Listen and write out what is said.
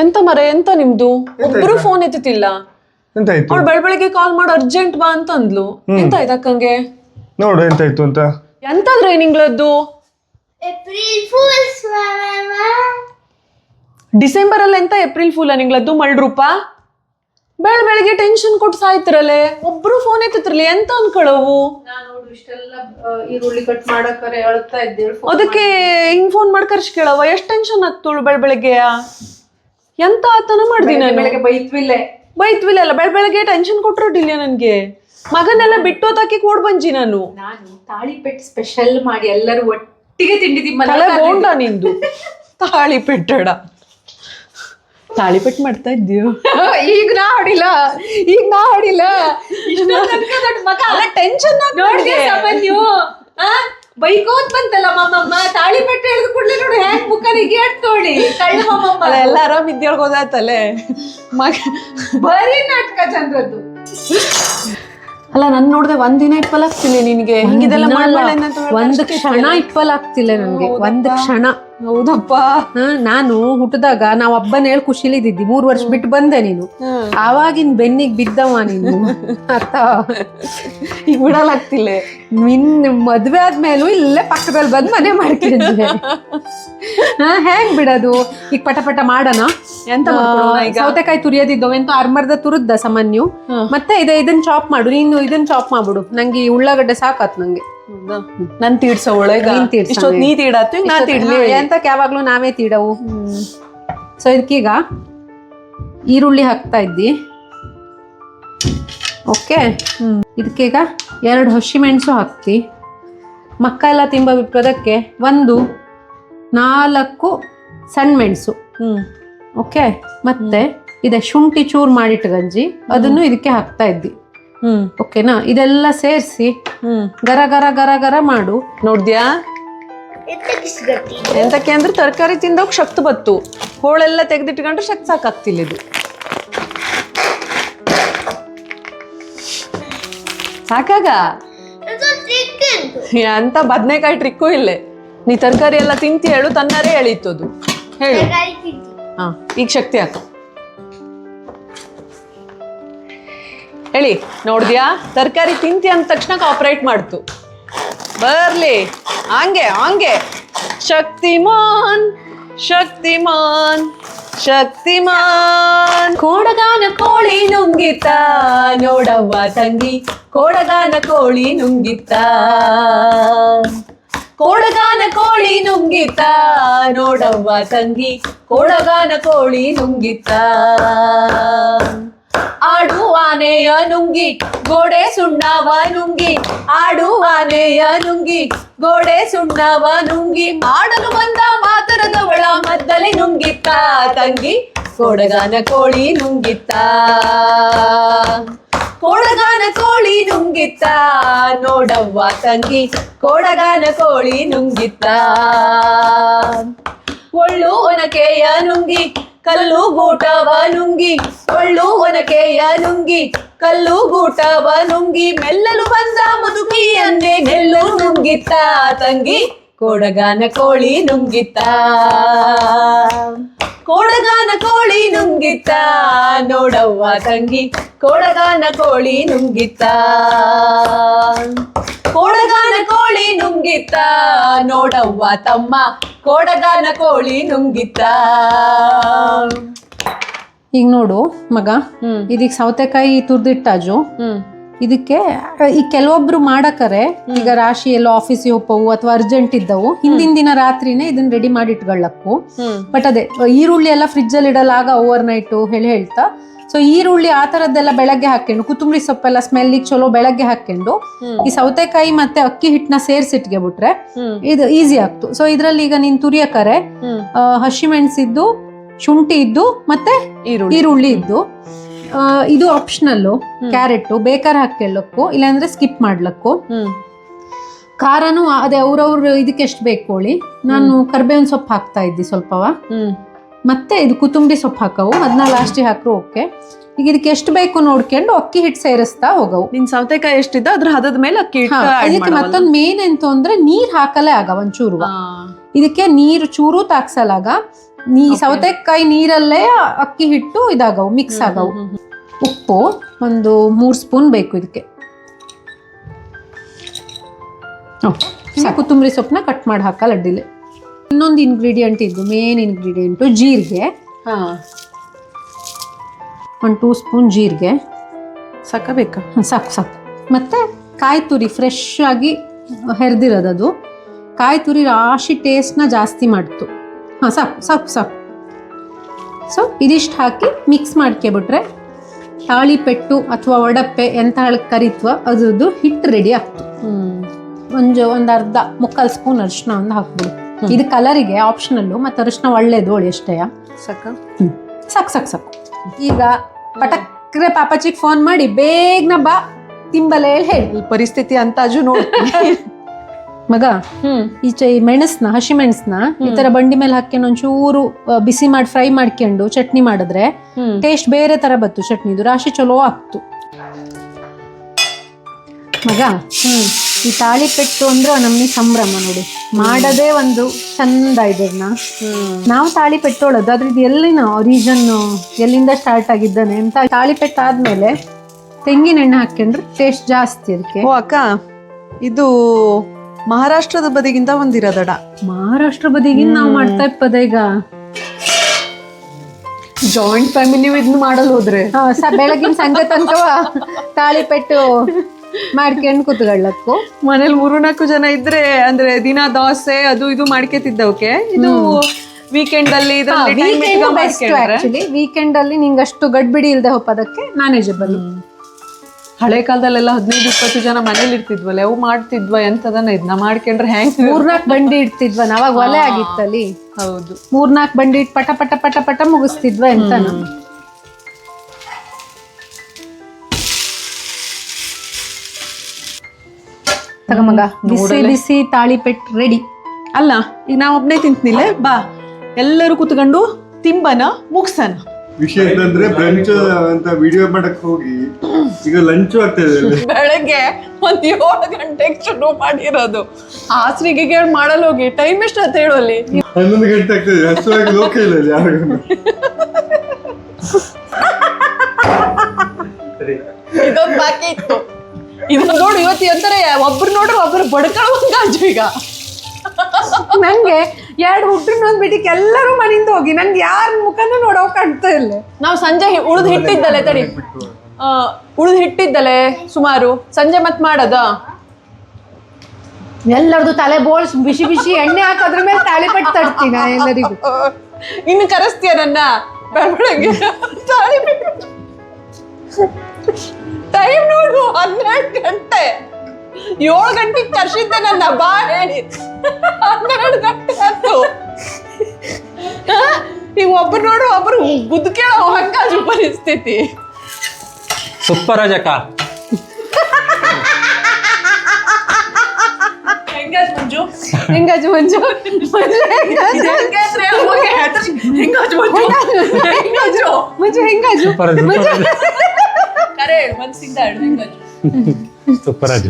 ಎಂತ ಮರ ಎಂತ ನಿಮ್ದು ಒಬ್ರು ಫೋನ್ ಎತ್ತಿಲ್ಲ. ಎಂತಾಯ್ತು? ಅವ್ಳು ಬೆಳಗ್ಗೆ ಕಾಲ್ ಮಾಡಿ ಅರ್ಜೆಂಟ್ ಬಾ ಅಂತ ಅಂದ್ಲು. ಎಂತ ಆಯ್ತು ಅಕ್ಕಂಗೆ? ನೋಡು ಎಂತಾಯ್ತು ಅಂತ. ಎಂತಾದ್ರೆ ನಿಂಗಳದ್ದು? ಡಿಸೆಂಬರ್ ಅಲ್ಲಿ ಎಂತ ಏಪ್ರಿಲ್ ಫೂಲ್ ನಿಂಗಳದ್ದು ಮಳ್ರೂಪ? ಬೆಳಗ್ಗೆ ಟೆನ್ಷನ್ ಕೊಟ್ಟು ಸಾಯ್ತಿರಲ್ಲೇ, ಒಬ್ರು ಫೋನ್ ಎತ್ತಿತ್ರಲಿ ಎಂತ ಅನ್ಕೊಳ್ಳವು. ಈರುಳ್ಳಿ ಕಟ್ ಮಾಡಕರೆ ಅಳ್ತಾ ಇದ್ದೆ, ಅದಕ್ಕೆ ಹಿಂಗ್ ಫೋನ್ ಮಾಡಿ ಕರ್ಸಿ ಕೇಳವ. ಎಷ್ಟ್ ಟೆನ್ಷನ್ ಆಗ್ತೋಳು ಬೆಳಗ್ಗೆ. ಎಂತ ಆತನ ಮಾಡ್ದಿ ನಾನು? ಬೆಳಗ್ಗೆ ಬೈತ್ವಿಲ್ಲ ಅಲ್ಲ, ಬೆಳಗ್ಗೆ ಟೆನ್ಷನ್ ಕೊಟ್ರೊಡ್ಡಿಲ್ಲ ನನ್ಗೆ. ಮಗನೆಲ್ಲ ಬಿಟ್ಟೋತಾಕಿ ಕೂಡ್ ಬಂಜಿ ನಾನು ತಾಳಿಪೆಟ್ಟು ಸ್ಪೆಷಲ್ ಮಾಡಿ ಎಲ್ಲರೂ ಒಟ್ಟಿಗೆ ತಿಂಡಿದಿ. ತಲೆ ಬೋಂಡ ನಿಂದು. ತಾಳಿಪೆಟ್ಟಡ ತಾಳಿಪೆಟ್ಟು ಮಾಡ್ತಾ ಇದ್ದೀವಿ. ಈಗ ನಾ ಹೊಡಿಲ್ಲ ಟೆನ್ಷನ್ ನೀವು ಬೈಕೋತ್ ಬಂತಲ್ಲ ಮಮ್ಮಮ್ಮ. ತಾಳಿಪೆಟ್ಟು ಹೇಳಿದ ಕೂಡಲೇ ನೋಡಿ ಹ್ಯಾಂಗ್ ಮುಖನಿಗೆ ತೋಳಿ ಕಳ್ಳ ಮಮ್ಮಮ್ಮ ಎಲ್ಲ ಆರಾಮ್ ಇದ್ದೇಳ್ ಹೋದಾತಲೆ ಮಗ. ಬರೀ ನಾಟಕ ಚಂದ್ರದ್ದು. ಅಲ್ಲ ನನ್ ನೋಡ್ದೆ ಒಂದಿನ ಇಪ್ಪಲಾಗ್ತಿಲ್ಲ ನಿನ್ಗೆ. ಹಿಂಗಿದೆಲ್ಲ ಒಂದ್ ಕ್ಷಣ ಇಪ್ಪಲಾಗ್ತಿಲ್ಲ ನನ್ಗೆ, ಒಂದ್ ಕ್ಷಣ. ಹೌದಪ್ಪ. ನಾನು ಹುಟ್ಟದಾಗ ನಾವ್ ಹಬ್ಬನ ಹೇಳಿ ಖುಷಿಲಿದ್ದಿದ್ದಿ. 3 ವರ್ಷ ಬಿಟ್ಟು ಬಂದೆ ನೀನು. ಆವಾಗಿನ ಬೆನ್ನಿಗೆ ಬಿದ್ದವ ನೀನು. ಅರ್ಥ ಈಗ ಬಿಡಲಾಗ್ತಿಲ್ಲ. ನಿನ್ ಮದ್ವೆ ಆದ್ಮೇಲೂ ಇಲ್ಲೇ ಪಕ್ಕದಲ್ಲಿ ಬಂದ್ ಮನೆ ಮಾಡ್ಕೊಂಡೆ. ಹೆಂಗ್ ಬಿಡೋದು? ಈಗ ಪಟ ಮಾಡೋಣ. ಎಂತ ಸೌತೆಕಾಯಿ ತುರಿಯೋದಿದ್ದವ ಎಂತ ಅರ್ಮರ್ದ ತುರುದ್ದ ಸಾಮಾನ್ಯ. ಮತ್ತೆ ಇದನ್ನ ಚಾಪ್ ಮಾಡು. ನೀನು ಇದನ್ನ ಚಾಪ್ ಮಾಡ್ಬಿಡು. ನಂಗೆ ಈ ಉಳ್ಳಾಗಡ್ಡೆ ಸಾಕಾತ್ ನಂಗೆ. ನನ್ ತೀಡ್ಸೋ ಒಳಗ ನೀ ತೀಡಾತು ನಾ ತೀಡ್ಲಿ ಅಂತ ಯಾವಾಗ್ಲೂ ನಾವೇ ತೀಡವು. ಸೊ ಇದಕ್ಕೀಗ ಈರುಳ್ಳಿ ಹಾಕ್ತಾ ಇದ್ದಿ. ಓಕೆ, ಇದಕ್ಕೀಗ 2 ಹಸಿಮೆಣಸು ಹಾಕ್ತಿ. ಮಕ್ಕ ಎಲ್ಲ ತಿಂಬ ಬಿಟ್ಟೋದಕ್ಕೆ 4 ಸಣ್ಣ ಮೆಣಸು. ಓಕೆ, ಮತ್ತೆ ಇದೆ ಶುಂಠಿ ಚೂರ್ ಮಾಡಿಟ್ಟು ಗಂಜಿ, ಅದನ್ನು ಇದಕ್ಕೆ ಹಾಕ್ತಾ ಇದ್ದಿ. ಓಕೆನಾ? ಇದೆಲ್ಲ ಸೇರಿಸಿ ಗರ ಗರ ಗರ ಗರ ಮಾಡು. ನೋಡ್ದ್ಯಾ ಎಂತಕ್ಕೆ ಅಂದ್ರೆ ತರಕಾರಿ ತಿಂದೋಗ್ ಶಕ್ತಿ ಬತ್ತು. ಹೋಳೆಲ್ಲ ತೆಗ್ದಿಟ್ಕೊಂಡ್ರೆ ಶಕ್ತಿ ಸಾಕಾಗ್ತಿಲ್ಲ. ಇದು ಸಾಕಾಗ ಅಂತ ಬದ್ನೆಕಾಯಿ ಟ್ರಿಕ್ಕೂ ಇಲ್ಲೇ. ನೀ ತರಕಾರಿ ಎಲ್ಲ ತಿಂತಿ ಹೇಳು, ತನ್ನಾರೇ ಎಳೀತದು ಹೇಳು. ಹಾ, ಈಗ ಶಕ್ತಿ ಹಾಕು ಹೇಳಿ. ನೋಡ್ದ್ಯಾ ತರಕಾರಿ ತಿಂತಿ ಅಂದ ತಕ್ಷಣ ಕಾಪರೇಟ್ ಮಾಡ್ತು. ಬರ್ಲಿ ಹಂಗೆ ಹಂಗೆ. ಶಕ್ತಿಮಾನ್ ಶಕ್ತಿಮಾನ್ ಶಕ್ತಿಮಾನ್. ಕೋಡಗಾನ ಕೋಳಿ ನುಂಗಿತ ನೋಡವ್ವ ತಂಗಿ, ಕೋಡಗಾನ ಕೋಳಿ ನುಂಗಿತ. ಕೋಡಗಾನ ಕೋಳಿ ನುಂಗಿತ ನೋಡವ್ವ ತಂಗಿ, ಕೋಡಗಾನ ಕೋಳಿ ನುಂಗಿತ. ಆಡುವಾನೆಯ ನುಂಗಿ ಗೋಡೆ ಸುಣ್ಣವ ನುಂಗಿ, ಆಡುವಾನೆಯ ನುಂಗಿ ಗೋಡೆ ಸುಣ್ಣವ ನುಂಗಿ, ಮಾಡಲು ಬಂದ ಮಾತರದವಳ ಮದ್ದಲಿ ನುಂಗಿತ್ತ ತಂಗಿ, ಕೋಡಗಾನ ಕೋಳಿ ನುಂಗಿತ್ತ. ಕೋಡಗಾನ ಕೋಳಿ ನುಂಗಿತ್ತ ನೋಡವ್ವ ತಂಗಿ, ಕೋಡಗಾನ ಕೋಳಿ ನುಂಗಿತ್ತ. ಒಳ್ಳು ಒನಕೆಯ ನುಂಗಿ ಕಲ್ಲು ಗೂಟವ ನುಂಗಿ, ಒಳ್ಳು ಒನಕೆಯ ನುಂಗಿ ಕಲ್ಲು ಗೂಟವ ನುಂಗಿ, ಮೆಲ್ಲಲು ಬಂದ ಮುದುಕಿಯನ್ನೇ ನೆಲ್ಲು ನುಂಗಿತ್ತ ತಂಗಿ, ಕೋಡಗಾನ ಕೋಳಿ ನುಂಗಿತ್ತ. ಕೋಡಗಾನ ಕೋಳಿ ನುಂಗಿತ್ತ ನೋಡವ್ವ ತಂಗಿ, ಕೋಡಗಾನ ಕೋಳಿ ನುಂಗಿತ್ತ. ಕೋಡಗಾನ ಕೋಳಿ ನುಂಗಿತ್ತ ನೋಡವ್ವ ತಮ್ಮ, ಕೋಡಗಾನ ಕೋಳಿ ನುಂಗಿತ್ತ. ಈಗ ನೋಡು ಮಗ, ಇದಕ್ಕೆ ಸೌತೆಕಾಯಿ ತುರ್ದಿಟ್ಟಾಜು. ಇದಕ್ಕೆ ಈ ಕೆಲವೊಬ್ರು ಮಾಡಕರೆ ಈಗ ರಾಶಿ ಎಲ್ಲೋ ಆಫೀಸಿಗೆ ಹೋಗ್ಪವು ಅಥವಾ ಅರ್ಜೆಂಟ್ ಇದ್ದವು, ಹಿಂದಿನ ದಿನ ರಾತ್ರಿನೇ ಇದನ್ನ ರೆಡಿ ಮಾಡಿ ಇಟ್ಕೊಳ್ಳಕ್ಕು. ಬಟ್ ಅದೇ ಈರುಳ್ಳಿ ಎಲ್ಲ ಫ್ರಿಜ್ ಅಲ್ಲಿ ಇಡಲಾಗ ಓವರ್ ನೈಟ್ ಹೇಳ್ತಾ. ಸೊ ಈರುಳ್ಳಿ ಆ ತರದ್ದೆಲ್ಲ ಬೆಳಗ್ಗೆ ಹಾಕೊಂಡು, ಕೊತ್ತಂಬರಿ ಸೊಪ್ಪೆಲ್ಲ ಸ್ಮೆಲ್ಲಿಗೆ ಚಲೋ ಬೆಳಗ್ಗೆ ಹಾಕೊಂಡು, ಈ ಸೌತೆಕಾಯಿ ಮತ್ತೆ ಅಕ್ಕಿ ಹಿಟ್ಟನ್ನ ಸೇರ್ಸಿಟ್ಗೆ ಬಿಟ್ರೆ ಇದು ಈಸಿ ಆಗ್ತು. ಸೊ ಇದ್ರಲ್ಲಿ ಈಗ ನೀನ್ ತುರಿಯಕರೆ ಹಸಿಮೆಣಸಿದ್ದು, ಶುಂಠಿ ಇದ್ದು, ಮತ್ತೆ ಈರುಳ್ಳಿ ಇದ್ದು. ಇದು ಆಪ್ಷನಲ್ಲು. ಕ್ಯಾರೆಟ್ ಬೇಕಾದ್ರೆ ಹಾಕೊಳ್ಳಕ್ಕು, ಇಲ್ಲಾಂದ್ರೆ ಸ್ಕಿಪ್ ಮಾಡ್ಲಕ್ಕು. ಖಾರನು ಅದೇ ಅವ್ರವ್ರು ಇದಕ್ಕೆ ಎಷ್ಟು ಬೇಕೋಳಿ. ನಾನು ಕರ್ಬೇವಿನ ಸೊಪ್ಪು ಹಾಕ್ತಾ ಇದ್ದಿ ಸ್ವಲ್ಪವ, ಮತ್ತೆ ಇದು ಕೊತ್ತಂಬರಿ ಸೊಪ್ಪು ಹಾಕವು, ಅದನ್ನ ಲಾಸ್ಟಿಗೆ ಹಾಕ್ರು. ಓಕೆ, ಈಗ ಇದಕ್ಕೆ ಎಷ್ಟು ಬೇಕು ನೋಡ್ಕೊಂಡು ಅಕ್ಕಿ ಹಿಟ್ಟು ಸೇರಿಸ್ತಾ ಹೋಗವು. ನಿನ್ ಸೌತೆಕಾಯಿ ಎಷ್ಟಿದ್ದ ಅದ್ರ ಹದದ ಮೇಲೆ ಅಕ್ಕಿ ಹಿಟ್ಟು. ಇದಕ್ಕೆ ಮತ್ತೊಂದು ಮೇನ್ ಎಂತ ಅಂದ್ರೆ ನೀರ್ ಹಾಕಲೇ ಆಗ ಒಂಚೂರು. ಇದಕ್ಕೆ ನೀರು ಚೂರು ತಾಕ್ಸಲಾಗ ಸೌತೆಕಾಯಿ ನೀರಲ್ಲೇ ಅಕ್ಕಿ ಹಿಟ್ಟು ಇದಾಗವು, ಮಿಕ್ಸ್ ಆಗವು. ಉಪ್ಪು ಒಂದು 3 ಸ್ಪೂನ್ ಬೇಕು ಇದಕ್ಕೆ. ಕೊತ್ತಂಬರಿ ಸೊಪ್ಪನ್ನ ಕಟ್ ಮಾಡಿ ಹಾಕಲ್ಲ ಅಡ್ಡಿಲೆ. ಇನ್ನೊಂದು ಇಂಗ್ರೀಡಿಯೆಂಟ್ ಇದು, ಮೇನ್ ಇಂಗ್ರೀಡಿಯೆಂಟು ಜೀರಿಗೆ. 1 2 ಸ್ಪೂನ್ ಜೀರಿಗೆ ಸಾಕಬೇಕಾ? ಸಾಕು ಸಾಕು. ಮತ್ತು ಕಾಯಿ ತುರಿ ಫ್ರೆಶ್ ಆಗಿ ಹೆರ್ದಿರೋದು, ಅದು ಕಾಯಿ ತುರಿ ರಾಶಿ ಟೇಸ್ಟ್ನ ಜಾಸ್ತಿ ಮಾಡ್ತು. ಸಾಕು ಸಾಕು ಸಾಕು. ಸೊ ಇದಿಷ್ಟು ಹಾಕಿ ಮಿಕ್ಸ್ ಮಾಡ್ಕೊಬಿಟ್ರೆ ತಾಳಿಪೆಟ್ಟು ಅಥವಾ ವಡಪ್ಪೆ ಎಂತ ಕರಿತ್ವ ಅದ್ರದ್ದು ಹಿಟ್ಟು ರೆಡಿ ಆಗ್ತು. ಒಂದು ಅರ್ಧ 3/4 ಸ್ಪೂನ್ ಅರಿಶಿನ ಒಂದು ಹಾಕ್ಬಿಡು. ಇದು ಕಲರಿಗೆ ಆಪ್ಷನಲ್ಲು, ಮತ್ತು ಅರಿಶಿನ ಒಳ್ಳೇದು ಒಳ್ಳೆ ಎಷ್ಟೇ. ಸಾಕು ಸಾಕು ಸಾಕು ಸಾಕು. ಈಗ ಪಟಕ್ರೆ ಪಾಪಚಿಗೆ ಫೋನ್ ಮಾಡಿ ಬೇಗನ ಬಾ ತಿಂಬಲೆ ಹೇಳಿ. ಪರಿಸ್ಥಿತಿ ಅಂತಾಜು ನೋಡ್ತೀನಿ. ಮಗ, ಈ ಮೆಣಸ್ನ, ಹಸಿ ಮೆಣಸ್ನ ಈ ತರ ಬಂಡಿ ಮೇಲೆ ಹಾಕ್ಕೊಂಡು ಒಂಚೂರು ಬಿಸಿ ಮಾಡಿ ಫ್ರೈ ಮಾಡ್ಕೊಂಡು ಚಟ್ನಿ ಮಾಡಿದ್ರೆ ಟೇಸ್ಟ್ ಬೇರೆ ತರ ಬತ್ತು. ಚಟ್ನಿದು ರಾಶಿ ಚಲೋ ಆಗ್ತು ಮಗ. ಈ ತಾಳಿಪೆಟ್ಟು ಅಂದ್ರೆ ನಮ್ಗೆ ಸಂಭ್ರಮ ನೋಡಿ, ಮಾಡದೇ ಒಂದು ಚಂದ ಇದನ್ನ. ನಾವು ತಾಳಿಪೆಟ್ಟೋಳದು, ಆದ್ರೆ ಇದು ಎಲ್ಲಿನ ಒರಿಜಿನ್, ಎಲ್ಲಿಂದ ಸ್ಟಾರ್ಟ್ ಆಗಿದ್ದಾನೆ ಅಂತ. ತಾಳಿಪೆಟ್ಟು ಆದ್ಮೇಲೆ ತೆಂಗಿನ ಎಣ್ಣೆ ಹಾಕೊಂಡ್ರೆ ಟೇಸ್ಟ್ ಜಾಸ್ತಿ ಅದಕ್ಕೆ. ಓ ಅಕ್ಕ, ಇದು ಮಹಾರಾಷ್ಟ್ರದ ಬದಿಗಿಂದ ಬಂದಿರೋದಡ. ಮಹಾರಾಷ್ಟ್ರ ಬದಿಗಿಂದ ನಾವು ಮಾಡ್ತಾ ಇಪ್ಪದ ಈಗ ಜಾಯಿಂಟ್ ಫ್ಯಾಮಿಲಿ ಇದನ್ನ ಮಾಡಲ್ ಹೋದ್ರೆ ಬೆಳಗಿನ ಸಂಜೆ ತನಕ ತಾಳಿಪೆಟ್ಟು ಮಾಡ್ಕೊಂಡು ಕೂತ್ಕೊಳ್ಳಕ್ಕು. ಮನೇಲಿ 3-4 ಜನ ಇದ್ರೆ ಅಂದ್ರೆ ದಿನ ದೋಸೆ ಅದು ಇದು ಮಾಡ್ಕೊತಿದ್ದವಕ್ಕೆ ಇದು ವೀಕೆಂಡ್ ಅಲ್ಲಿ ವೀಕೆಂಡ್ ಅಲ್ಲಿ ನಿಂಗೆ ಅಷ್ಟು ಗಡ್ಬಿಡಿ ಇಲ್ದೆ ಹೋಗೋದಕ್ಕೆ ಮ್ಯಾನೇಜಬಲ್. ಹಳೆ ಕಾಲದಲ್ಲೆಲ್ಲ 15-20 ಜನ ಮನೇಲಿ ಇರ್ತಿದ್ವಲ್ಲ, ಅವು ಮಾಡ್ತಿದ್ವ ಎಂತದನ್ನ ಇದನ್ನ ಮಾಡ್ಕೊಂಡ್ರೆ ಹೆಂಗ್ 3-4 ಬಂಡಿ ಇಡ್ತಿದ್ವ. ನಾವಾಗ ಒಲೆ ಆಗಿತ್ತಲ್ಲಿ. ಹೌದು, 3-4 ಬಂಡಿ ಇಟ್ಟು ಪಟ ಪಟ ಪಟ ಪಟ ಮುಗಿಸ್ತಿದ್ವ ಎಂತ. ತಗಮಗ, ಬಿಸಿ ಬಿಸಿ ತಾಳಿಪೆಟ್ಟು ರೆಡಿ. ಅಲ್ಲ ಈಗ ನಾವ್ ಒಬ್ನೇ ತಿಂತಿನಿಲ್ಲ, ಬಾ ಎಲ್ಲರೂ ಕುತ್ಕೊಂಡು ತಿಂಬನ ಮುಗ್ಸನ. ವಿಷಯ ಏನಂದ್ರೆ ಬ್ರಂಚ್ ಅಂತ ವಿಡಿಯೋ ಮಾಡಕ್ ಹೋಗಿ ಈಗ ಲಂಚ್ ಆಗ್ತಾ ಇದೆ. ಬೆಳಗ್ಗೆ 7 ಗಂಟೆಗೆ ಶುರು ಮಾಡಿರೋದು, ಹಾಸ್ರಿಗೆ ಮಾಡಲ್ ಹೋಗಿ ಟೈಮ್ ಎಷ್ಟು ಅಂತ ಹೇಳೋಲ್ಲಿ 11 ಗಂಟೆ ಆಗ್ತದೆ. ಹಸುವಾಗಿ ಲೋಕ ಇಲ್ಲ ಯಾರಿಗೂ. ಇದೊಂದು ಬಾಕಿ ಇತ್ತು. ಇದನ್ನ ನೋಡಿ ಇವತ್ತಿ ಅಂತಾರೆ ಒಬ್ರು ನೋಡ್ರೆ ಒಬ್ರು ಬಡ್ಕೊಳ್ಳುವಂಗಾಜು. ಈಗ ನಂಗೆ 2 ಹುಡ್ರನ್ನ ಒಂದ್ಬಿಟ್ಟು ಎಲ್ಲರೂ ಮನೆಯಿಂದ ಹೋಗಿ ನಂಗೆ ಯಾರ ಮುಖನೂ ನೋಡೋಕ್ ಕಾಣ್ತಾ ಇಲ್ಲ. ನಾವು ಸಂಜೆ ಉಳಿದು ಹಿಟ್ಟಿದ್ದಲೆ ತಡಿ, ಉಳಿದು ಹಿಟ್ಟಿದ್ದಲೆ ಸುಮಾರು ಸಂಜೆ ಮತ್ ಮಾಡದ ಎಲ್ಲರದು ತಲೆ ಬೋಳ್ಸ್ ಬಿಸಿ ಬಿಸಿ ಎಣ್ಣೆ ಹಾಕೋದ್ರ ಮೇಲೆ ತಾಳಿಪೆಟ್ಟು ತಡ್ತೀನ ಎಲ್ಲರಿಗೂ. ಇನ್ನು ಕರೆಸ್ತೀಯ ನನ್ನ ಬೆಳಗ್ಗೆ ತಾಳಿಪೆಟ್ಟು? ಟೈಮ್ ನೋಡು, 12 ಗಂಟೆ. 7 ಗಂಟೆಗೆ ಕರ್ಸಿದ್ದೆ ನನ್ನ, ಬಾ ಹೇಳಿ 12 ಗಂಟೆ ಆಯ್ತು. ಈಗ ಒಬ್ರು ನೋಡು ಒಬ್ರು ಗುದ್ಕೇಳೋ ಹಂಗಾಜು ಪರಿಸ್ಥಿತಿ. ಸೂಪರ್ ಅಜಕ. ಹೆಂಗಾಜು ಮಂಜು? ಹೆಂಗಾಜು ಮಂಜು? ಮಂಜು ಹೆಂಗಾಜು? ಕರೆ ಮನ್ಸಿಂದ ಹೆಂಗಾಜು? ಸೂಪರ್ ಅಜ.